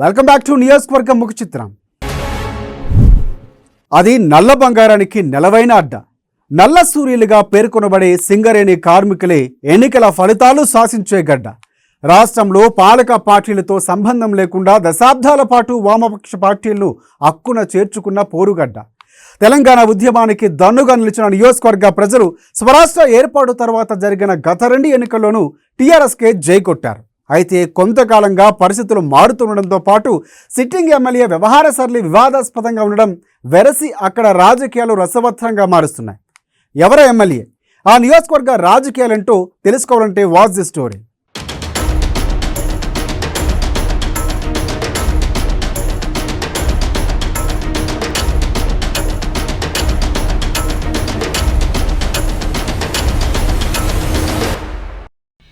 Welcome back to నియోజకవర్గం ముఖ చిత్రం. అది నల్ల బంగారానికి నెలవైన అడ్డ. నల్ల సూర్యులుగా పేర్కొనబడే సింగరేణి కార్మికులే ఎన్నికల ఫలితాలు శాసించే గడ్డ. రాష్ట్రంలో పాలక పార్టీలతో సంబంధం లేకుండా దశాబ్దాల పాటు వామపక్ష పార్టీలను హక్కున చేర్చుకున్న పోరుగడ్డ. తెలంగాణ ఉద్యమానికి దన్నుగా నిలిచిన నియోజకవర్గ ప్రజలు స్వరాష్ట్ర ఏర్పాటు తర్వాత జరిగిన గత 2 ఎన్నికల్లోనూ టీఆర్ఎస్కే జై కొట్టారు. అయితే కొంతకాలంగా పరిస్థితులు మారుతుండడంతో పాటు సిట్టింగ్ ఎమ్మెల్యే వ్యవహార సరళి వివాదాస్పదంగా ఉండడం వెరసి అక్కడ రాజకీయాలు రసవత్రంగా మారుస్తున్నాయి. ఎవర ఎమ్మెల్యే, ఆ నియోజకవర్గ రాజకీయాలంటూ తెలుసుకోవాలంటే వాచ్ ది స్టోరీ.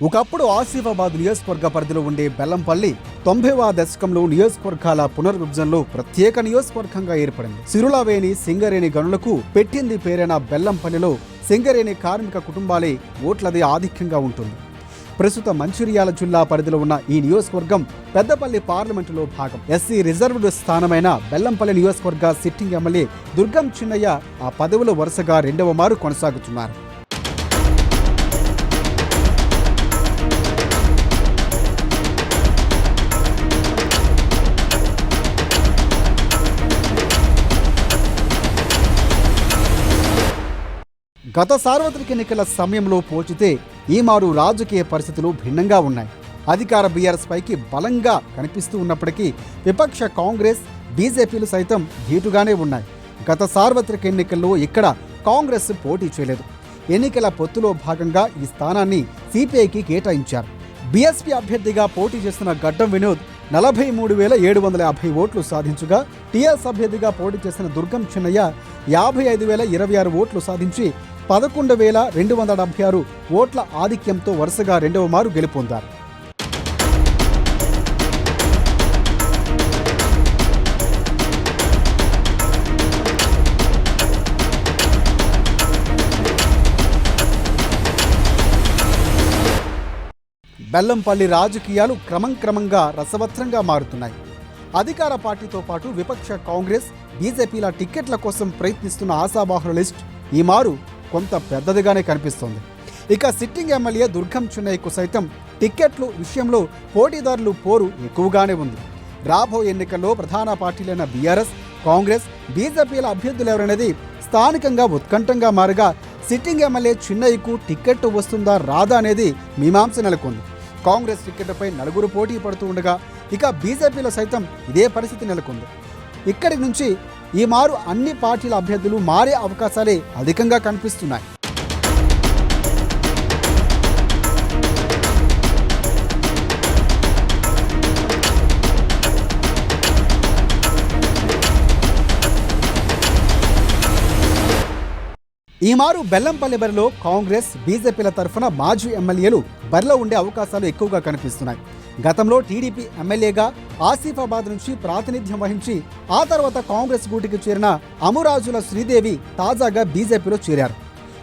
ఒకప్పుడు ఆసిఫాబాద్ నియోజకవర్గ పరిధిలో ఉండే బెల్లంపల్లి 90వ దశకంలో నియోజకవర్గాల పునర్విభజనలో ప్రత్యేక నియోజకవర్గంగా ఏర్పడింది. సిరులవేణి సింగరేణి గనులకు పెట్టింది పేరైన బెల్లంపల్లిలో సింగరేణి కార్మిక కుటుంబాలే ఓట్లది ఆధిక్యంగా ఉంటుంది. ప్రస్తుత మంచిర్యాల జిల్లా పరిధిలో ఉన్న ఈ నియోజకవర్గం పెద్దపల్లి పార్లమెంటులో భాగం. ఎస్సీ రిజర్వ్డ్ స్థానమైన బెల్లంపల్లి నియోజకవర్గ సిట్టింగ్ ఎమ్మెల్యే దుర్గం చిన్నయ్య ఆ పదవిలో వరుసగా 2వ మారు కొనసాగుతున్నారు. గత సార్వత్రిక ఎన్నికల సమయంలో పోల్చితే ఈ మారు రాజకీయ పరిస్థితులు భిన్నంగా ఉన్నాయి. అధికార బీఆర్ఎస్ పైకి బలంగా కనిపిస్తూ ఉన్నప్పటికీ విపక్ష కాంగ్రెస్, బీజేపీలు సైతం ధీటుగానే ఉన్నాయి. గత సార్వత్రిక ఎన్నికల్లో ఇక్కడ కాంగ్రెస్ పోటీ చేయలేదు. ఎన్నికల పొత్తులో భాగంగా ఈ స్థానాన్ని సిపిఐకి కేటాయించారు. బీఎస్పీ అభ్యర్థిగా పోటీ చేస్తున్న గడ్డం వినోద్ 43,750 ఓట్లు సాధించగా, టీఆర్ఎస్ అభ్యర్థిగా పోటీ చేసిన దుర్గం చిన్నయ్య 55,026 ఓట్లు సాధించి 11,276 ఓట్ల ఆధిక్యంతో వరుసగా 2వ మారు గెలుపొందారు. బెల్లంపల్లి రాజకీయాలు క్రమంగా రసవత్రంగా మారుతున్నాయి. అధికార పార్టీతో పాటు విపక్ష కాంగ్రెస్, బీజేపీల టిక్కెట్ల కోసం ప్రయత్నిస్తున్న ఆశావాహుల లిస్ట్ ఈ మారు కొంత పెద్దదిగానే కనిపిస్తోంది. ఇక సిట్టింగ్ ఎమ్మెల్యే దుర్గం చిన్నయ్యకు సైతం టిక్కెట్లు విషయంలో పోటీదారులు పోరు ఎక్కువగానే ఉంది. రాబోయే ఎన్నికల్లో ప్రధాన పార్టీలైన బీఆర్ఎస్, కాంగ్రెస్, బీజేపీల అభ్యర్థులు ఎవరనేది స్థానికంగా ఉత్కంఠంగా మారగా, సిట్టింగ్ ఎమ్మెల్యే చిన్నయ్యకు టిక్కెట్ వస్తుందా రాదా అనేది మీమాంస నెలకొంది. కాంగ్రెస్ టిక్కెట్పై 4 పోటీ పడుతూ ఉండగా, ఇక బీజేపీలో సైతం ఇదే పరిస్థితి నెలకొంది. ఇక్కడి నుంచి ఈ మారు అన్ని పార్టీల అభ్యర్థులు మారే అవకాశాలే అధికంగా కనిపిస్తున్నాయి. ఈ మారు బెల్లంపల్లి బరిలో కాంగ్రెస్, బీజేపీల తరఫున మాజీ ఎమ్మెల్యేలు బరిలో ఉండే అవకాశాలు ఎక్కువగా కనిపిస్తున్నాయి. గతంలో టీడీపీ ఎమ్మెల్యేగా ఆసిఫాబాద్ నుంచి ప్రాతినిధ్యం వహించి ఆ తర్వాత కాంగ్రెస్ గూటికి చేరిన అమురాజుల శ్రీదేవి తాజాగా బీజేపీలో చేరారు.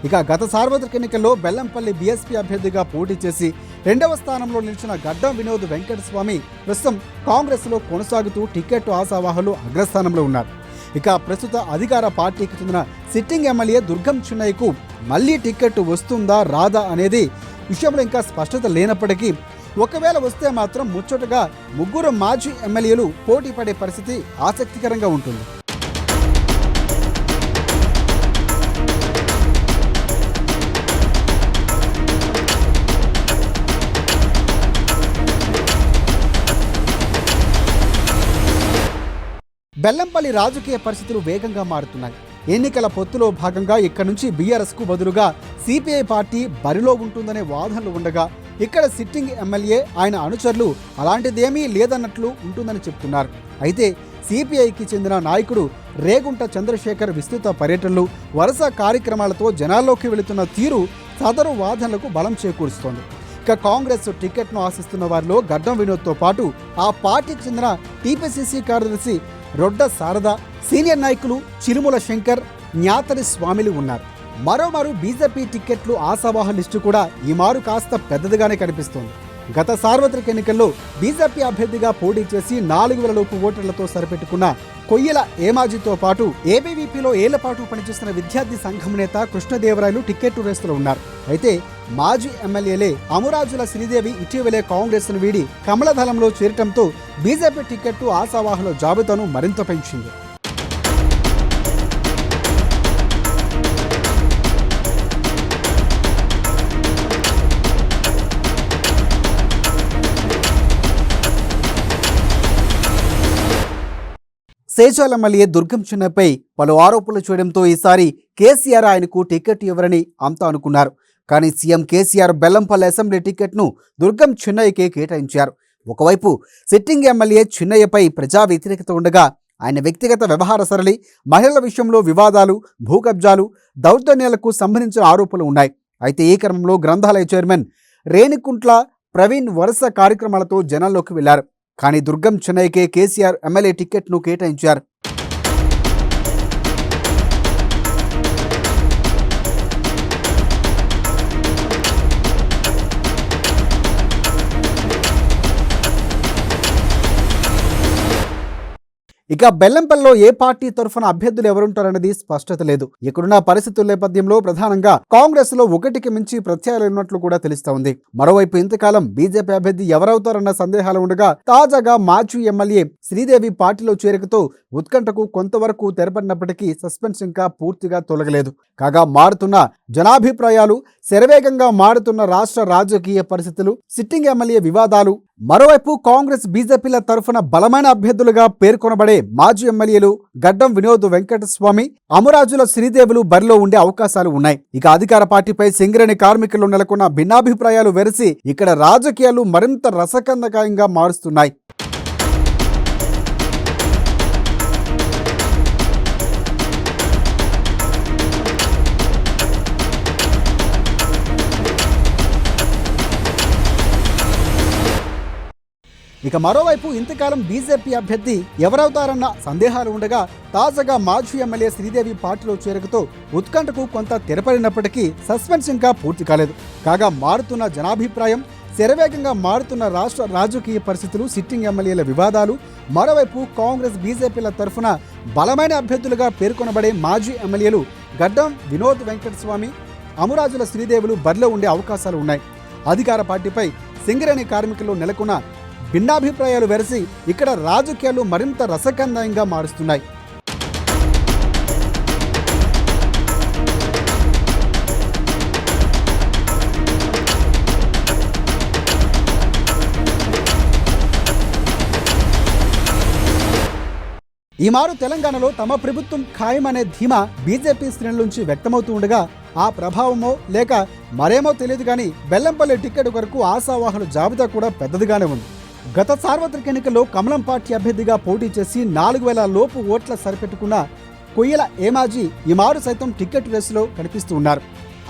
ఇక గత సార్వత్రిక ఎన్నికల్లో బెల్లంపల్లి బీఎస్పీ అభ్యర్థిగా పోటీ చేసి 2వ స్థానంలో నిలిచిన గడ్డం వినోద్ వెంకటస్వామి ప్రస్తుతం కాంగ్రెస్లో కొనసాగుతూ టికెట్ ఆశావాహులు అగ్రస్థానంలో ఉన్నారు. ఇక ప్రస్తుత అధికార పార్టీకి చెందిన సిట్టింగ్ ఎమ్మెల్యే దుర్గం చిన్నయ్యకు మళ్లీ టికెట్ వస్తుందా రాదా అనేది విషయంలో ఇంకా స్పష్టత లేనప్పటికీ, ఒకవేళ వస్తే మాత్రం ముచ్చటగా 3 మాజీ ఎమ్మెల్యేలు పోటీ పడే పరిస్థితి ఆసక్తికరంగా ఉంటుంది. బెల్లంపల్లి రాజకీయ పరిస్థితులు వేగంగా మారుతున్నాయి. ఎన్నికల పొత్తులో భాగంగా ఇక్కడి నుంచి బీఆర్ఎస్కు బదులుగా సిపిఐ పార్టీ బరిలో ఉంటుందనే వాదనలు ఉండగా, ఇక్కడ సిట్టింగ్ ఎమ్మెల్యే, ఆయన అనుచరులు అలాంటిదేమీ లేదన్నట్లు ఉంటుందని చెప్తున్నారు. అయితే సిపిఐకి చెందిన నాయకుడు రేగుంట చంద్రశేఖర్ విస్తృత పర్యటనలు, వరుస కార్యక్రమాలతో జనాల్లోకి వెళుతున్న తీరు సదరు వాదనలకు బలం చేకూరుస్తోంది. ఇక కాంగ్రెస్ టికెట్ను ఆశిస్తున్న వారిలో గడ్డం వినోద్తో పాటు ఆ పార్టీకి చెందిన టీపీసీసీ కార్యదర్శి రొడ్డ శారద, సీనియర్ నాయకులు చిరుముల శంకర్, జ్ఞాతరి స్వామిలు ఉన్నారు. మరోమారు బీజేపీ టిక్కెట్లు ఆశావాహ లిస్టు కూడా ఈ మారు కాస్త పెద్దదిగానే కనిపిస్తోంది. గత సార్వత్రిక ఎన్నికల్లో బీజేపీ అభ్యర్థిగా పోటీ చేసి 4,000 లోపు ఓటర్లతో సరిపెట్టుకున్న కొయ్యల ఏమాజీతో పాటు ఏబీవీపీలో ఏళ్లపాటు పనిచేస్తున్న విద్యార్థి సంఘం నేత కృష్ణదేవరాయలు టికెట్ రేసులో ఉన్నారు. అయితే మాజీ ఎమ్మెల్యేలే అమురాజుల శ్రీదేవి ఇటీవలే కాంగ్రెస్ను వీడి కమలదళంలో చేరటంతో బీజేపీ టికెట్టు ఆశావాహుల జాబితాను మరింత పెంచింది. సేజాల ఎమ్మెల్యే దుర్గం చిన్నపై పలు ఆరోపణలు చేయడంతో ఈసారి కేసీఆర్ ఆయనకు టికెట్ ఇవ్వరని అంతా అనుకున్నారు. కానీ సీఎం కేసీఆర్ బెల్లంపల్లి అసెంబ్లీ టికెట్ను దుర్గం చిన్నయ్యకే కేటాయించారు. ఒకవైపు సిట్టింగ్ ఎమ్మెల్యే చిన్నయ్యపై ప్రజా వ్యతిరేకత ఉండగా ఆయన వ్యక్తిగత వ్యవహార సరళి, మహిళల విషయంలో వివాదాలు, భూ కబ్జాలు, దౌర్జన్యాలకు సంబంధించిన ఆరోపణలు ఉన్నాయి. అయితే ఈ క్రమంలో గ్రంథాలయ చైర్మన్ రేణికుంట్ల ప్రవీణ్ వరుస కార్యక్రమాలతో జనాల్లోకి వెళ్లారు. కానీ దుర్గం చిన్నయ్యకే కేసీఆర్ ఎమ్మెల్యే టికెట్ను కేటాయించారు. ఇక బెల్లంపల్లిలో ఏ పార్టీ తరఫున అభ్యర్థులు ఎవరుంటారన్నది స్పష్టత లేదు. ఇక్కడున్న పరిస్థితుల నేపథ్యంలో ప్రధానంగా కాంగ్రెస్ లో ఒకటికి మించి ప్రత్యయాలు ఉన్నట్లు కూడా తెలుస్తోంది. మరోవైపు ఇంతకాలం బీజేపీ అభ్యర్థి ఎవరవుతారన్న సందేహాలు ఉండగా తాజాగా మాజీ ఎమ్మెల్యే శ్రీదేవి పార్టీలో చేరికతో ఉత్కంఠకు కొంతవరకు తెరపడినప్పటికీ సస్పెన్స్ ఇంకా పూర్తిగా తొలగలేదు. కాగా మారుతున్న జనాభిప్రాయాలు, శరవేగంగా మారుతున్న రాష్ట్ర రాజకీయ పరిస్థితులు, సిట్టింగ్ ఎమ్మెల్యే వివాదాలు, మరోవైపు కాంగ్రెస్ బీజేపీల తరఫున బలమైన అభ్యర్థులుగా పేర్కొనబడే మాజీ ఎమ్మెల్యేలు గడ్డం వినోద్ వెంకటస్వామి, అమరాజుల శ్రీదేవులు బరిలో ఉండే అవకాశాలు ఉన్నాయి. ఇక అధికార పార్టీపై సింగరేణి కార్మికులు నెలకొన్న భిన్నాభిప్రాయాలు వెరసి ఇక్కడ రాజకీయాలు మరింత రసకందకాయంగా మారుస్తున్నాయి. ఇక మరోవైపు ఇంతకాలం బీజేపీ అభ్యర్థి ఎవరవుతారన్న సందేహాలు ఉండగా తాజాగా మాజీ ఎమ్మెల్యే శ్రీదేవి పార్టీలో చేరకతో ఉత్కంఠకు కొంత తెరపడినప్పటికీ సస్పెన్స్ ఇంకా పూర్తి కాలేదు. కాగా మారుతున్న జనాభిప్రాయం, శరవేగంగా మారుతున్న రాష్ట్ర రాజకీయ పరిస్థితులు, సిట్టింగ్ ఎమ్మెల్యేల వివాదాలు, మరోవైపు కాంగ్రెస్ బీజేపీల తరఫున బలమైన అభ్యర్థులుగా పేర్కొనబడే మాజీ ఎమ్మెల్యేలు గడ్డం వినోద్ వెంకటస్వామి, అమరాజుల శ్రీదేవులు బరిలో ఉండే అవకాశాలు ఉన్నాయి. అధికార పార్టీపై సింగరేణి కార్మికులు నెలకొన్న భిన్నాభిప్రాయాలు వెరసి ఇక్కడ రాజకీయాలు మరింత రసకందంగా మారుస్తున్నాయి. ఈ మారు తెలంగాణలో తమ ప్రభుత్వం ఖాయమనే ధీమా బీజేపీ శ్రేణుల నుంచి వ్యక్తమవుతూ ఉండగా ఆ ప్రభావమో లేక మరేమో తెలియదు కానీ బెల్లంపల్లి టికెట్ కొరకు ఆశావాహుల జాబితా కూడా పెద్దదిగానే ఉంది. గత సార్వత్రిక ఎన్నికల్లో కమలం పార్టీ అభ్యర్థిగా పోటీ చేసి 4,000 లోపు ఓట్ల సరిపెట్టుకున్న కొయ్యల ఏమాజీ ఈ మారు సైతం టికెట్ రేసులో కనిపిస్తూ ఉన్నారు.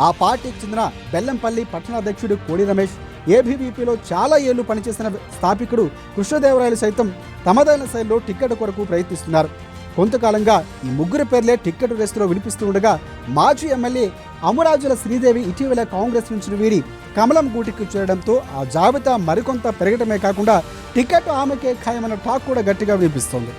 ఆ పార్టీకి చెందిన బెల్లంపల్లి పట్టణాధ్యక్షుడు కోడి రమేష్, ఏబీవీపీలో చాలా ఏళ్లు పనిచేసిన స్థాపికుడు కృష్ణదేవరాయలు సైతం తమదైన శైలిలో టికెట్ కొరకు ప్రయత్నిస్తున్నారు. కొంతకాలంగా ఈ ముగ్గురు పేర్లే టికెట్ రేసులో వినిపిస్తూ ఉండగా మాజీ ఎమ్మెల్యే అమరాజుల శ్రీదేవి ఇటీవల కాంగ్రెస్ నుంచి వీడి కమలం గూటికి చేరడంతో ఆ జాబితా మరికొంత పెరగటమే కాకుండా టికెట్ ఆమెకే ఖాయమన్న టాక్ కూడా గట్టిగా వినిపిస్తోంది.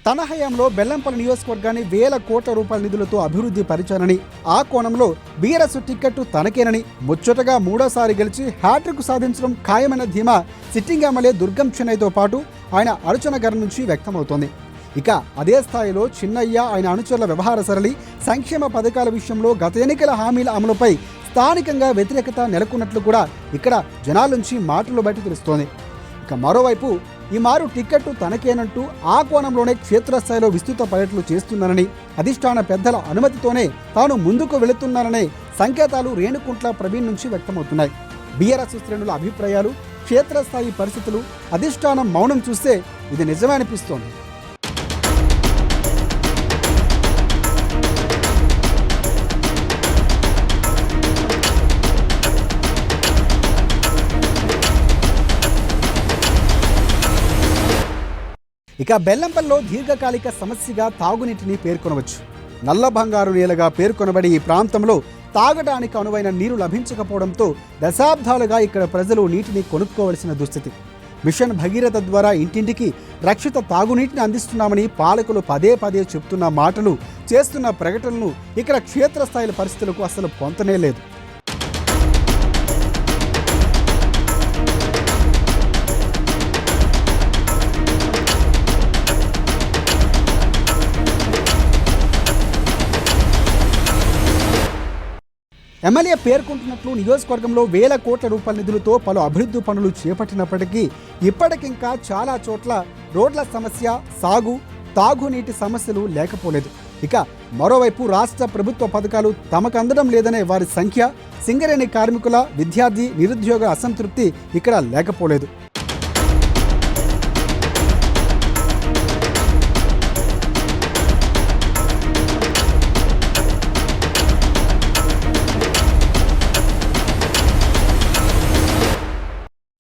తన హయాంలో బెల్లంపల్లి నియోజకవర్గాన్ని వేల కోట్ల రూపాయల నిధులతో అభివృద్ధి పరిచానని, ఆ కోణంలో బీఆర్ఎస్ టికెట్ తనకేనని ముచ్చటగా మూడోసారి గెలిచి హ్యాట్రిక్ సాధించడం ఖాయమైన ధీమా సిట్టింగ్ ఎమ్మెల్యే దుర్గం చిన్నయ్యతో పాటు ఆయన అనుచర గారి నుంచి వ్యక్తమవుతోంది. ఇక అదే స్థాయిలో చిన్నయ్య, ఆయన అనుచరుల వ్యవహార సరళి, సంక్షేమ పథకాల విషయంలో గత ఎన్నికల హామీల అమలుపై స్థానికంగా వ్యతిరేకత నెలకొన్నట్లు కూడా ఇక్కడ జనాల నుంచి మాటలు బయట తెలుస్తోంది. ఇక మరోవైపు ఈ మారు టికెట్టు తనకేనంటూ ఆ కోణంలోనే క్షేత్రస్థాయిలో విస్తృత పర్యటనలు చేస్తున్నానని, అధిష్టాన పెద్దల అనుమతితోనే తాను ముందుకు వెళుతున్నాననే సంకేతాలు రేణుకుంట్ల ప్రవీణ్ నుంచి వ్యక్తమవుతున్నాయి. బీఆర్ఎస్ శ్రేణుల అభిప్రాయాలు, క్షేత్రస్థాయి పరిస్థితులు, అధిష్టానం మౌనం చూస్తే ఇది నిజమే అనిపిస్తోంది. ఇక బెల్లంపల్లిలో దీర్ఘకాలిక సమస్యగా తాగునీటిని పేర్కొనవచ్చు. నల్ల బంగారు నేలగా పేర్కొనబడి ఈ ప్రాంతంలో తాగడానికి అనువైన నీరు లభించకపోవడంతో దశాబ్దాలుగా ఇక్కడ ప్రజలు నీటిని కొనుక్కోవలసిన దుస్థితి. మిషన్ భగీరథ ద్వారా ఇంటింటికి రక్షిత తాగునీటిని అందిస్తున్నామని పాలకులు పదే పదే చెప్తున్న మాటలు, చేస్తున్న ప్రకటనలు ఇక్కడ క్షేత్రస్థాయి పరిస్థితులకు అసలు పొంతనే లేదు. ఎమ్మెల్యే పేర్కొంటున్నట్లు నియోజకవర్గంలో వేల కోట్ల రూపాయల నిధులతో పలు అభివృద్ధి పనులు చేపట్టినప్పటికీ ఇప్పటికింకా చాలా చోట్ల రోడ్ల సమస్య, సాగు, తాగునీటి సమస్యలు లేకపోలేదు. ఇక మరోవైపు రాష్ట్ర ప్రభుత్వ పథకాలు తమకు అందడం లేదనే వారి సంఖ్య, సింగరేణి కార్మికుల, విద్యార్థి, నిరుద్యోగ అసంతృప్తి ఇక్కడ లేకపోలేదు.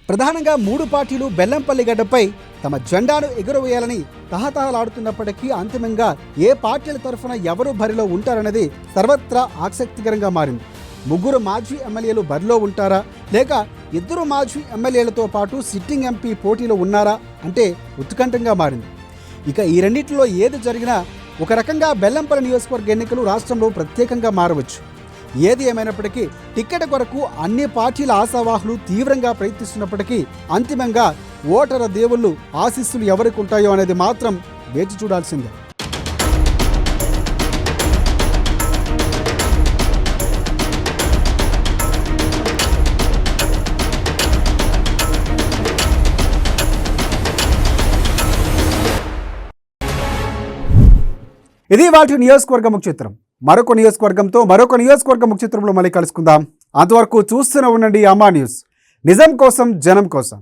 ప్రధానంగా 3 పార్టీలు బెల్లంపల్లి గడ్డపై తమ జెండాను ఎగురవేయాలని తహతహలాడుతున్నప్పటికీ అంతిమంగా ఏ పార్టీల తరఫున ఎవరు బరిలో ఉంటారన్నది సర్వత్రా ఆసక్తికరంగా మారింది. 3 మాజీ ఎమ్మెల్యేలు బరిలో ఉంటారా, లేక 2 మాజీ ఎమ్మెల్యేలతో పాటు సిట్టింగ్ ఎంపీ పోటీలో ఉన్నారా అంటే ఉత్కంఠంగా మారింది. ఇక ఈ రెండింటిలో ఏది జరిగినా ఒక రకంగా బెల్లంపల్లి నియోజకవర్గ ఎన్నికలు రాష్ట్రంలో ప్రత్యేకంగా మారవచ్చు. ఏది ఏమైనప్పటికీ టిక్కెట్ కొరకు అన్ని పార్టీల ఆశావాహులు తీవ్రంగా ప్రయత్నిస్తున్నప్పటికీ అంతిమంగా ఓటరు దేవుళ్ళు ఆశీస్సులు ఎవరికి ఉంటాయో అనేది మాత్రం వేచి చూడాల్సిందే. ఇది వాటి నియోజకవర్గ ముఖ్యచిత్రం. మరొక నియోజకవర్గ ముఖ్యచిత్రంలో మళ్ళీ కలుసుకుందాం. అంతవరకు చూస్తూనే ఉండండి అమ్మా న్యూస్. నిజం కోసం, జనం కోసం.